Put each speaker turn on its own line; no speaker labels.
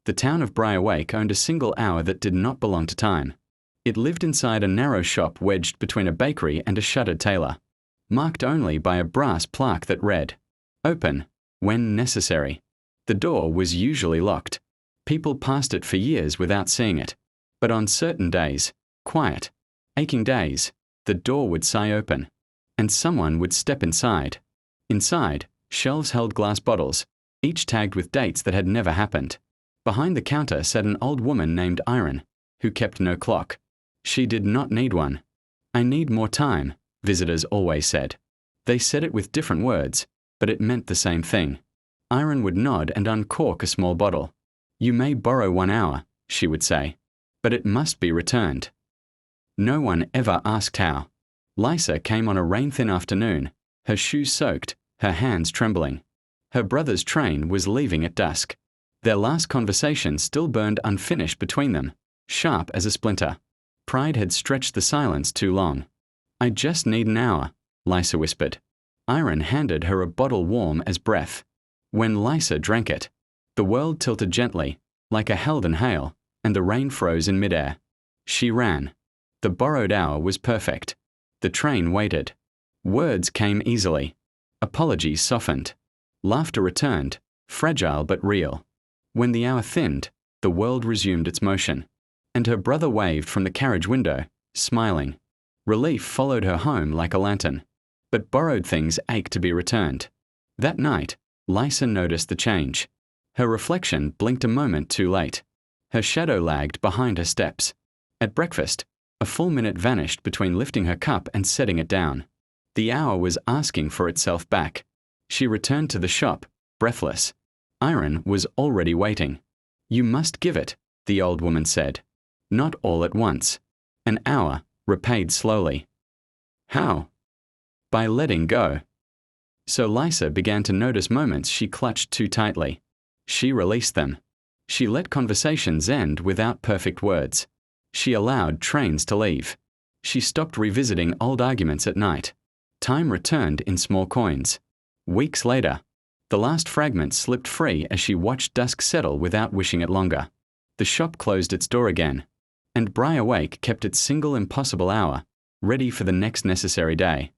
The town of Briarwake owned a single hour that did not belong to time. It lived inside a narrow shop wedged between a bakery and a shuttered tailor, marked only by a brass plaque that read, "Open, when necessary." The door was usually locked. People passed it for years without seeing it. But on certain days, quiet, aching days, the door would sigh open, and someone would step inside. Inside, shelves held glass bottles, each tagged with dates that had never happened. Behind the counter sat an old woman named Irene, who kept no clock. She did not need one. "I need more time," visitors always said. They said it with different words, but it meant the same thing. Irene would nod and uncork a small bottle. "You may borrow 1 hour," she would say, "but it must be returned." No one ever asked how. Lisa came on a rain-thin afternoon, her shoes soaked, her hands trembling. Her brother's train was leaving at dusk. Their last conversation still burned unfinished between them, sharp as a splinter. Pride had stretched the silence too long. "I just need an hour," Lisa whispered. Irene handed her a bottle warm as breath. When Lisa drank it, the world tilted gently, like a Helden hail, and the rain froze in midair. She ran. The borrowed hour was perfect. The train waited. Words came easily. Apologies softened. Laughter returned, fragile but real. When the hour thinned, the world resumed its motion, and her brother waved from the carriage window, smiling. Relief followed her home like a lantern, but borrowed things ached to be returned. That night, Lisa noticed the change. Her reflection blinked a moment too late. Her shadow lagged behind her steps. At breakfast, a full minute vanished between lifting her cup and setting it down. The hour was asking for itself back. She returned to the shop, breathless. Irene was already waiting. "You must give it," the old woman said. "Not all at once. An hour, repaid slowly." How? By letting go. So Lisa began to notice moments she clutched too tightly. She released them. She let conversations end without perfect words. She allowed trains to leave. She stopped revisiting old arguments at night. Time returned in small coins. Weeks later, the last fragment slipped free as she watched dusk settle without wishing it longer. The shop closed its door again, and Briarwake kept its single impossible hour, ready for the next necessary day.